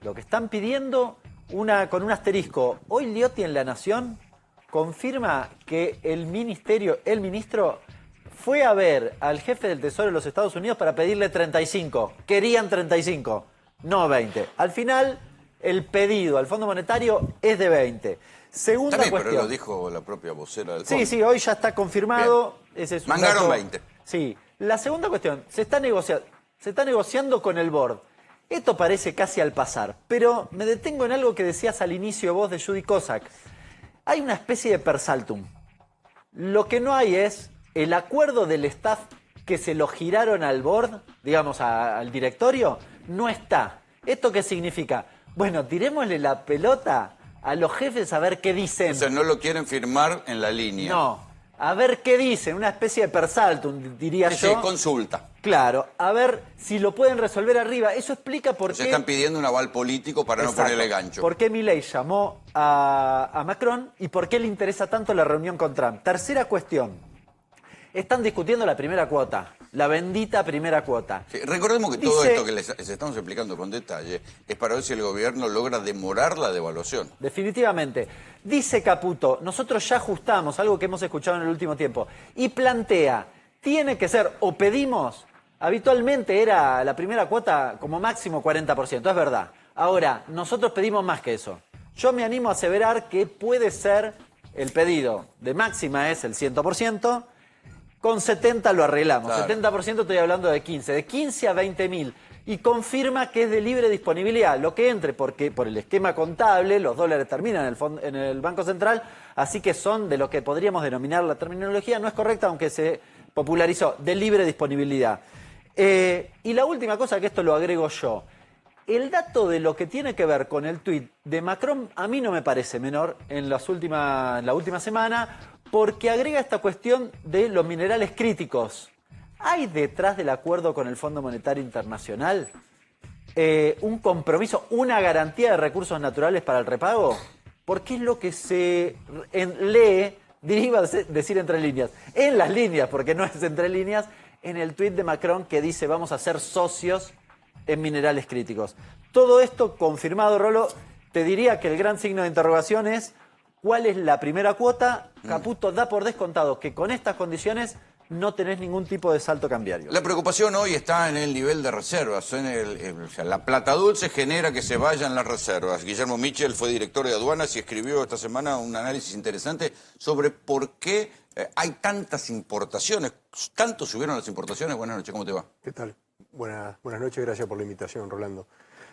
Lo que están pidiendo, con un asterisco. Hoy Liotti en La Nación confirma que el ministro, fue a ver al jefe del Tesoro de los Estados Unidos para pedirle 35. Querían 35, no 20. Al final, el pedido al Fondo Monetario es de 20. Segunda También, cuestión. pero lo dijo la propia vocera del fondo. Sí, hoy ya está confirmado. Ese es un Mangaron dato. 20. Sí. La segunda cuestión, se está negociando con el board. Esto parece casi al pasar, pero me detengo en algo que decías al inicio vos de Judy Kozak. Hay una especie de per saltum. Lo que no hay es el acuerdo del staff que se lo giraron al board, digamos al directorio, no está. ¿Esto qué significa? Bueno, tirémosle la pelota a los jefes a ver qué dicen. O sea, no lo quieren firmar en la línea. No, a ver qué dicen, una especie de per saltum, diría yo. Sí, consulta. Claro, a ver si lo pueden resolver arriba. Eso explica por qué... Se están pidiendo un aval político para no ponerle gancho. ¿Por qué Milei llamó a Macron y por qué le interesa tanto la reunión con Trump? Tercera cuestión. Están discutiendo la primera cuota, la bendita primera cuota. Sí, recordemos que todo esto que les estamos explicando con detalle es para ver si el gobierno logra demorar la devaluación. Definitivamente. Dice Caputo, nosotros ya ajustamos, algo que hemos escuchado en el último tiempo, y plantea, tiene que ser, o pedimos, habitualmente era la primera cuota como máximo 40%, es verdad. Ahora, nosotros pedimos más que eso. Yo me animo a aseverar que puede ser el pedido de máxima es el 100%, con 70 lo arreglamos, claro. 70% estoy hablando de 15 a 20.000. Y confirma que es de libre disponibilidad, lo que entre, porque por el esquema contable los dólares terminan en el Banco Central, así que son de lo que podríamos denominar, la terminología no es correcta, aunque se popularizó, de libre disponibilidad. Y la última cosa, que esto lo agrego yo, el dato de lo que tiene que ver con el tuit de Macron a mí no me parece menor en la última semana, porque agrega esta cuestión de los minerales críticos. ¿Hay detrás del acuerdo con el Fondo Monetario Internacional un compromiso, una garantía de recursos naturales para el repago? Porque es lo que se lee, iba a decir entre líneas, en las líneas, porque no es entre líneas, en el tuit de Macron que dice vamos a ser socios en minerales críticos. Todo esto confirmado, Rolo, te diría que el gran signo de interrogación es ¿cuál es la primera cuota? Caputo da por descontado que con estas condiciones no tenés ningún tipo de salto cambiario. La preocupación hoy está en el nivel de reservas. O sea, la plata dulce genera que se vayan las reservas. Guillermo Michel fue director de aduanas y escribió esta semana un análisis interesante sobre por qué hay tantas importaciones. ¿Tanto subieron las importaciones? Buenas noches, ¿cómo te va? ¿Qué tal? Buenas noches, gracias por la invitación, Rolando.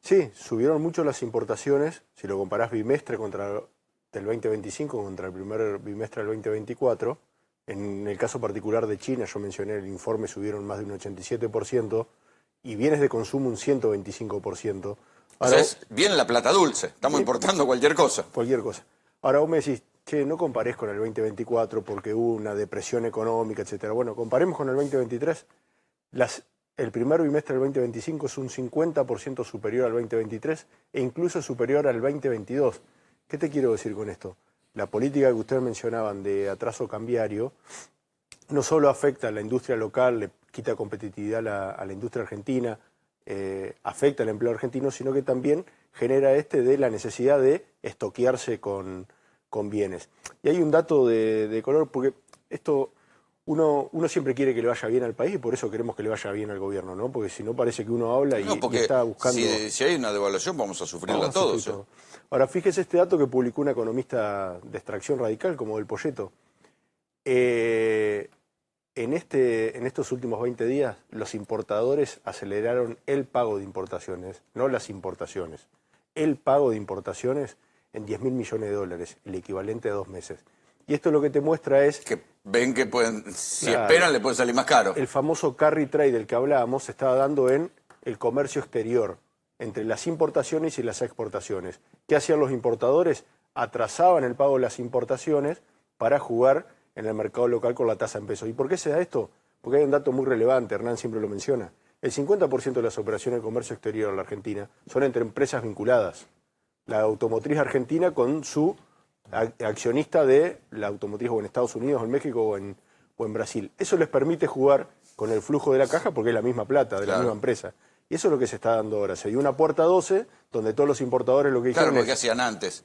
Sí, subieron mucho las importaciones, si lo comparás bimestre del 2025 contra el primer bimestre del 2024. En el caso particular de China, yo mencioné el informe, subieron más de un 87% y bienes de consumo un 125%. Ahora, o sea, viene la plata dulce, estamos importando cualquier cosa. Cualquier cosa. Ahora vos me decís, che, no comparés con el 2024 porque hubo una depresión económica, etcétera. Bueno, comparemos con el 2023. El primer bimestre del 2025 es un 50% superior al 2023 e incluso superior al 2022. ¿Qué te quiero decir con esto? La política que ustedes mencionaban de atraso cambiario no solo afecta a la industria local, le quita competitividad a la industria argentina, afecta al empleo argentino, sino que también genera de la necesidad de estoquearse con bienes. Y hay un dato de color, porque esto uno siempre quiere que le vaya bien al país y por eso queremos que le vaya bien al gobierno, ¿no? Porque si no parece que uno habla y está buscando... Si hay una devaluación vamos a sufrirla todos. Ahora, fíjese este dato que publicó un economista de extracción radical como Del Poyeto. En estos últimos 20 días, los importadores aceleraron el pago de importaciones, no las importaciones. El pago de importaciones en 10.000 millones de dólares, el equivalente a 2 meses. Y esto lo que te muestra es... que ven que pueden, si esperan, le puede salir más caro. El famoso carry trade del que hablábamos se estaba dando en el comercio exterior, entre las importaciones y las exportaciones. ¿Qué hacían los importadores? Atrasaban el pago de las importaciones para jugar en el mercado local con la tasa en pesos. ¿Y por qué se da esto? Porque hay un dato muy relevante, Hernán siempre lo menciona. El 50% de las operaciones de comercio exterior en la Argentina son entre empresas vinculadas. La automotriz argentina con su accionista de la automotriz o en Estados Unidos, en México o en Brasil. Eso les permite jugar con el flujo de la caja porque es la misma plata de la misma empresa. Y eso es lo que se está dando ahora. Se dio una puerta 12, donde todos los importadores lo que Claro, dijeron porque es... hacían antes.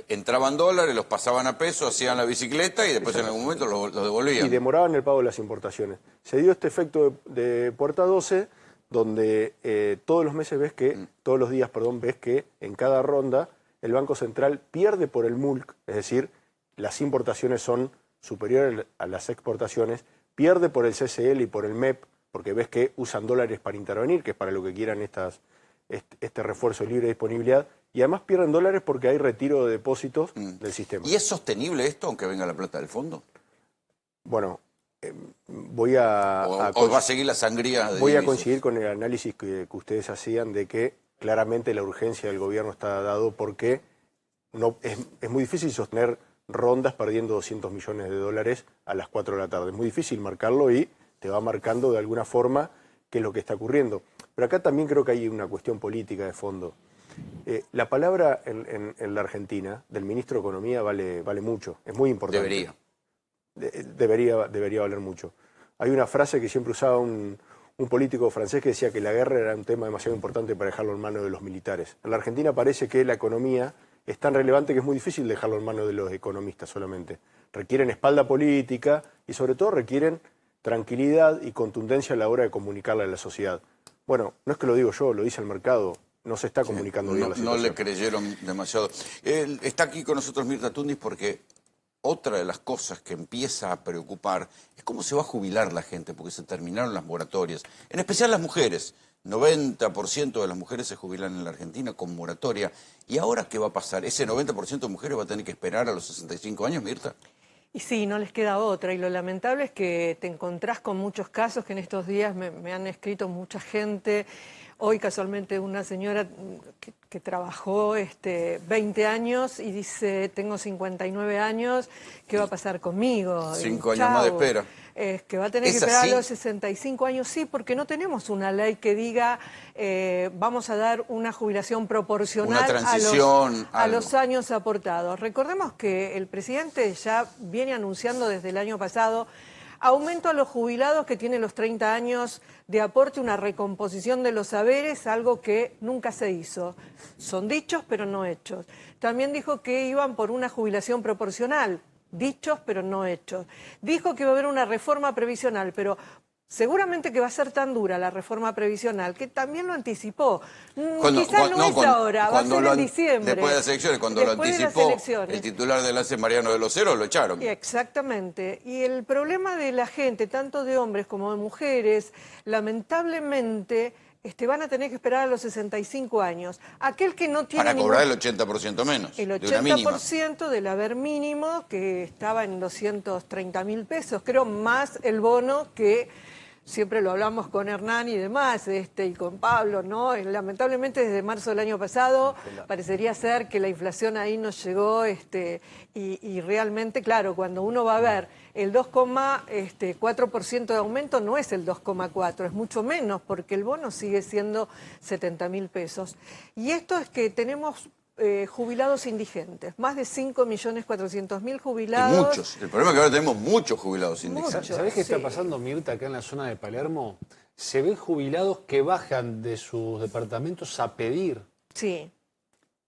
Entraban dólares, los pasaban a pesos, hacían la bicicleta y después en algún momento los devolvían. Y demoraban el pago de las importaciones. Se dio este efecto de puerta 12, donde todos los meses ves que, todos los días, perdón, ves que en cada ronda el Banco Central pierde por el MULC, es decir, las importaciones son superiores a las exportaciones, pierde por el CCL y por el MEP, porque ves que usan dólares para intervenir, que es para lo que quieran este refuerzo de libre disponibilidad, y además pierden dólares porque hay retiro de depósitos del sistema. ¿Y es sostenible esto, aunque venga la plata del fondo? Bueno, voy a... ¿O va a seguir la sangría de Voy a divisas? coincidir con el análisis que ustedes hacían de que claramente la urgencia del gobierno está dado porque es muy difícil sostener rondas perdiendo 200 millones de dólares a las 4 de la tarde. Es muy difícil marcarlo y te va marcando de alguna forma qué es lo que está ocurriendo. Pero acá también creo que hay una cuestión política de fondo. La palabra en la Argentina del ministro de Economía vale mucho, es muy importante. Debería valer mucho. Hay una frase que siempre usaba un político francés que decía que la guerra era un tema demasiado importante para dejarlo en manos de los militares. En la Argentina parece que la economía es tan relevante que es muy difícil dejarlo en manos de los economistas solamente. Requieren espalda política y sobre todo requieren tranquilidad y contundencia a la hora de comunicarle a la sociedad. Bueno, no es que lo digo yo, lo dice el mercado. No se está comunicando bien la situación. No le creyeron demasiado. Está aquí con nosotros Mirta Tundis porque otra de las cosas que empieza a preocupar es cómo se va a jubilar la gente, porque se terminaron las moratorias. En especial las mujeres. 90% de las mujeres se jubilan en la Argentina con moratoria. ¿Y ahora qué va a pasar? ¿Ese 90% de mujeres va a tener que esperar a los 65 años, Mirta? Y sí, no les queda otra. Y lo lamentable es que te encontrás con muchos casos que en estos días me han escrito mucha gente. Hoy casualmente una señora que trabajó 20 años y dice, tengo 59 años, ¿qué va a pasar conmigo? 5 años más de espera. Que va a tener que esperar a los 65 años, sí, porque no tenemos una ley que diga vamos a dar una jubilación proporcional una transición, a los años aportados. Recordemos que el presidente ya viene anunciando desde el año pasado aumento a los jubilados que tienen los 30 años de aporte, una recomposición de los saberes, algo que nunca se hizo. Son dichos, pero no hechos. También dijo que iban por una jubilación proporcional, dichos, pero no hechos. Dijo que iba a haber una reforma previsional, pero seguramente que va a ser tan dura la reforma previsional que también lo anticipó. Quizás no es ahora, va a ser en diciembre. Después de las elecciones, cuando lo anticipó el titular del ACE, Mariano de los Heros, lo echaron. Exactamente. Y el problema de la gente, tanto de hombres como de mujeres, lamentablemente van a tener que esperar a los 65 años. Aquel que no tiene para cobrar el 80% menos, el 80% de una mínima. Del haber mínimo, que estaba en 230.000 pesos, creo, más el bono que siempre lo hablamos con Hernán y demás, y con Pablo, ¿no? Lamentablemente desde marzo del año pasado parecería ser que la inflación ahí nos llegó, y realmente, claro, cuando uno va a ver el 2,4% de aumento, no es el 2,4%, es mucho menos, porque el bono sigue siendo 70.000 pesos. Y esto es que tenemos jubilados indigentes, más de 5.400.000 jubilados. Y muchos. El problema es que ahora tenemos muchos jubilados indigentes. ¿Sabés qué está pasando, Mirta, acá en la zona de Palermo? Se ven jubilados que bajan de sus departamentos a pedir. Sí.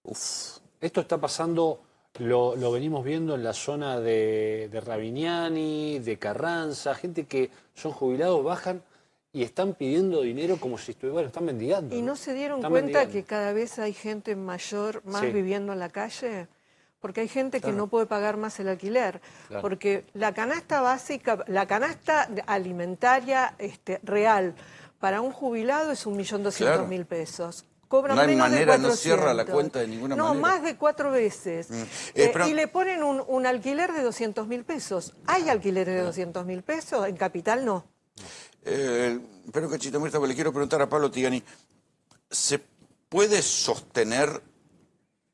Uf. Esto está pasando, lo venimos viendo en la zona de Ravignani, de Carranza, gente que son jubilados, bajan y están pidiendo dinero como si están mendigando. ¿Y no se dieron cuenta que cada vez hay gente mayor más viviendo en la calle? Porque hay gente que no puede pagar más el alquiler. Claro. Porque la canasta básica, la canasta alimentaria real para un jubilado es 1.200.000 pesos. Cobran no hay menos manera, de 400. no cierra la cuenta de ninguna manera. No, más de 4 veces. Y le ponen un alquiler de 200.000 pesos. ¿Hay alquileres de 200.000 pesos? En Capital no. Pero cachito, Mirta, le quiero preguntar a Pablo Tigani, ¿se puede sostener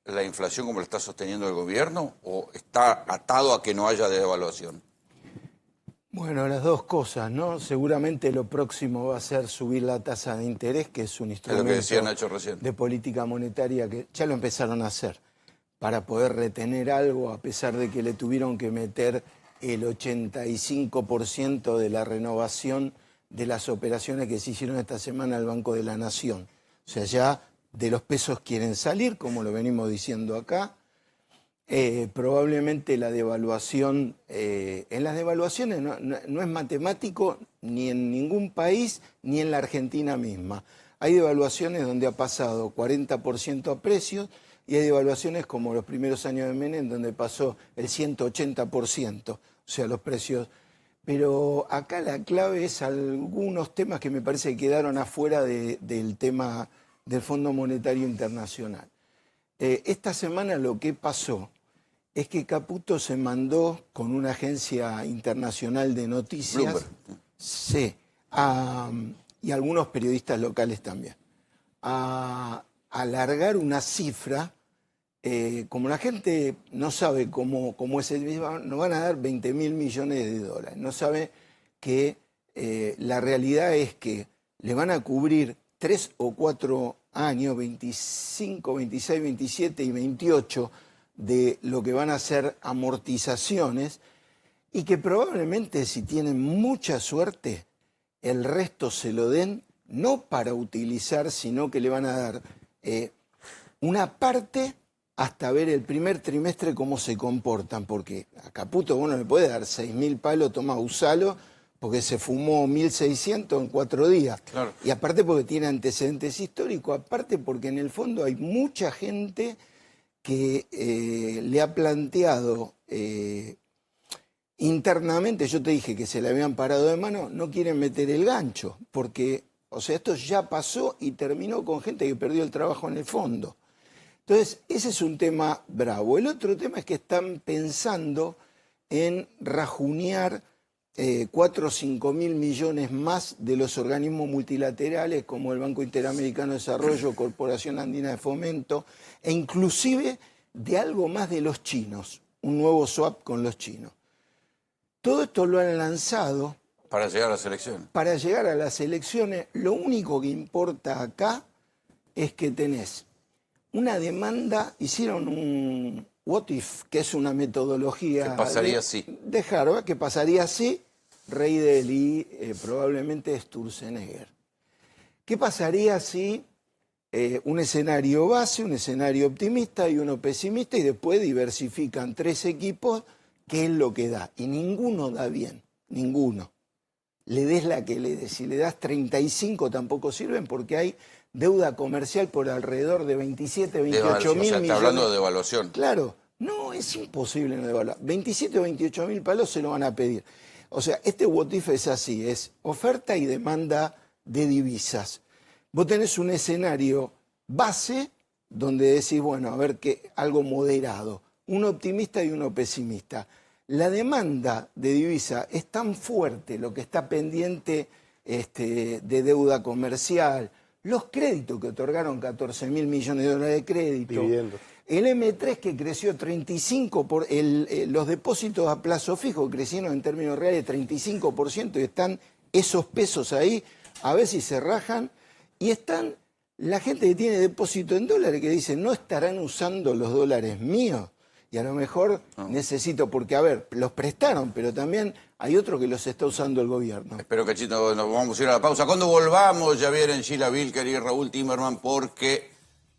la inflación como la está sosteniendo el gobierno o está atado a que no haya devaluación? Bueno, las dos cosas, ¿no? Seguramente lo próximo va a ser subir la tasa de interés, que es un instrumento lo que decía Nacho recién, de política monetaria que ya lo empezaron a hacer, para poder retener algo, a pesar de que le tuvieron que meter el 85% de la renovación de las operaciones que se hicieron esta semana al Banco de la Nación. O sea, ya de los pesos quieren salir, como lo venimos diciendo acá. Probablemente la devaluación, en las devaluaciones no es matemático ni en ningún país ni en la Argentina misma. Hay devaluaciones donde ha pasado 40% a precios y hay devaluaciones como los primeros años de Menem donde pasó el 180%, o sea, los precios. Pero acá la clave es algunos temas que me parece que quedaron afuera del tema del Fondo Monetario Internacional. Esta semana lo que pasó es que Caputo se mandó con una agencia internacional de noticias, Bloomberg. sí, y algunos periodistas locales también, a alargar una cifra. Como la gente no sabe cómo es el mismo, nos van a dar 20.000 millones de dólares. No sabe que la realidad es que le van a cubrir 3 o 4 años, 25, 26, 27 y 28, de lo que van a ser amortizaciones, y que probablemente, si tienen mucha suerte, el resto se lo den no para utilizar, sino que le van a dar una parte hasta ver el primer trimestre cómo se comportan, porque a Caputo uno le puede dar 6.000 palos, toma, usalo, porque se fumó 1.600 en 4 días. Claro. Y aparte porque tiene antecedentes históricos, aparte porque en el fondo hay mucha gente que le ha planteado internamente, yo te dije que se le habían parado de mano, no quieren meter el gancho, porque, o sea, esto ya pasó y terminó con gente que perdió el trabajo en el fondo. Entonces, ese es un tema bravo. El otro tema es que están pensando en rajunear 4 o 5 mil millones más de los organismos multilaterales como el Banco Interamericano de Desarrollo, Corporación Andina de Fomento, e inclusive de algo más de los chinos, un nuevo swap con los chinos. Todo esto lo han lanzado Para llegar a las elecciones. para llegar a las elecciones. Lo único que importa acá es que tenés una demanda, hicieron un what if, que es una metodología ¿Qué pasaría si? de Harvard, que pasaría así, Reidel y probablemente Sturzenegger. ¿Qué pasaría si un escenario base, un escenario optimista y uno pesimista, y después diversifican 3 equipos, qué es lo que da? Y ninguno da bien, ninguno. Le des la que le des. Si le das 35 tampoco sirven, porque hay deuda comercial por alrededor de 27, 28 mil millones. Está hablando de devaluación. Claro, no, es imposible no devaluar. 27 o 28 mil palos se lo van a pedir. O sea, este what if es así, es oferta y demanda de divisas. Vos tenés un escenario base donde decís, bueno, a ver, algo moderado, uno optimista y uno pesimista. La demanda de divisa es tan fuerte, lo que está pendiente de deuda comercial, los créditos que otorgaron 14 mil millones de dólares de crédito, Dividendos. el M3 que creció 35%, los depósitos a plazo fijo crecieron en términos reales 35% y están esos pesos ahí, a ver si se rajan, y están la gente que tiene depósito en dólares que dice, no estarán usando los dólares míos. Y a lo mejor necesito, porque a ver, los prestaron, pero también hay otro que los está usando el gobierno. Espero, Cachito, nos vamos a ir a la pausa. Cuando volvamos, ya vienen Sheila Vilker y Raúl Timerman, porque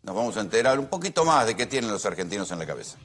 nos vamos a enterar un poquito más de qué tienen los argentinos en la cabeza.